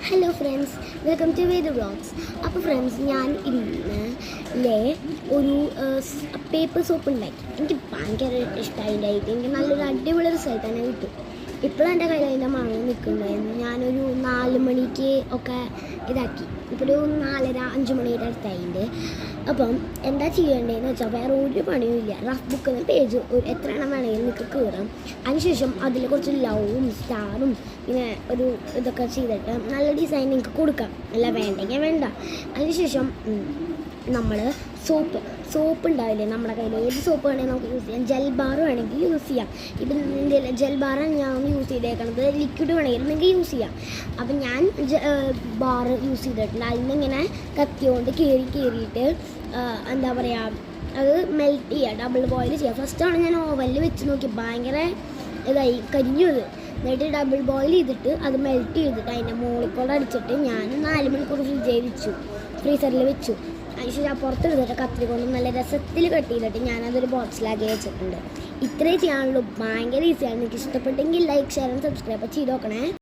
Hello friends, welcome to Veda vlogs. അപ്പോൾ friends, ഞാൻ ഇന്നലെ ഒരു പേപ്പർ സോപ്പ് ഉണ്ടാക്കി. എനിക്ക് ഭയങ്കര ഇഷ്ടമായിട്ട് എനിക്ക് നല്ലൊരു അടിപൊളി റിസൾട്ട് തന്നെ കിട്ടും. ഇപ്പോഴും എൻ്റെ കയ്യിൽ അതിൻ്റെ മണം നിൽക്കുന്നുണ്ടായിരുന്നു. ഞാനൊരു 4 മണിക്ക് ഒക്കെ ഇതാക്കി. ഇപ്പോൾ ഒരു 4:30-5 മണിയുടെ അടുത്തായിട്ടുണ്ട്. അപ്പം എന്താ ചെയ്യേണ്ടതെന്ന് വെച്ചാൽ വേറെ ഒരു പണിയും ഇല്ല. റഫ് ബുക്കിൽ പേജ് എത്ര എണ്ണം വേണമെങ്കിലും നിങ്ങൾക്ക് കയറാം. അതിനുശേഷം അതിൽ കുറച്ച് ലവും സ്റ്റാറും പിന്നെ ഒരു ഇതൊക്കെ ചെയ്തിട്ട് നല്ല ഡിസൈൻ നിങ്ങൾക്ക് കൊടുക്കാം. അല്ല വേണ്ടെങ്കിൽ വേണ്ട. അതിനുശേഷം നമ്മൾ സോപ്പ് ഉണ്ടാവില്ലേ നമ്മുടെ കയ്യിൽ, ഏത് സോപ്പ് വേണമെങ്കിൽ നമുക്ക് യൂസ് ചെയ്യാം. ജെൽ ബാർ വേണമെങ്കിൽ യൂസ് ചെയ്യാം. ഇപ്പം ജെൽ ബാറാണ് ഞാൻ യൂസ് ചെയ്തേക്കണത്. ലിക്വിഡ് വേണമെങ്കിൽ നിങ്ങൾക്ക് യൂസ് ചെയ്യാം. അപ്പം ഞാൻ ബാർ യൂസ് ചെയ്തിട്ടുണ്ട്. അതിനിങ്ങനെ കത്തിയോണ്ട് കീറിയിട്ട് എന്താ പറയുക, അത് മെൽറ്റ് ചെയ്യുക, ഡബിൾ ബോയിൽ ചെയ്യുക. ഫസ്റ്റാണ് ഞാൻ ഓവനിൽ വെച്ച് നോക്കി, ഭയങ്കര ഇതായി കരിഞ്ഞു. എന്നിട്ട് ഡബിൾ ബോയിൽ ചെയ്തിട്ട് അത് മെൽറ്റ് ചെയ്തിട്ട് അതിൻ്റെ മുകളിൽ അടിച്ചിട്ട് ഞാൻ 4 മണിക്കൂർ ഫ്രീസറിൽ വെച്ചു. അതിനുശേഷം പുറത്ത് എടുത്തിട്ട് കത്തിരി കൊണ്ട് നല്ല രസത്തിൽ കട്ട് ചെയ്തിട്ട് ഞാനതൊരു ബോക്സിലാക്കി വെച്ചിട്ടുണ്ട്. ഇത്രയും ചെയ്യാനുള്ളൂ. ഭയങ്കര ഈസിയാണ്. നിങ്ങൾക്ക് ഇഷ്ടപ്പെട്ടെങ്കിൽ ലൈക്ക്, ഷെയർ ആൻഡ് സബ്സ്ക്രൈബ് ചെയ്ത് നോക്കണേ.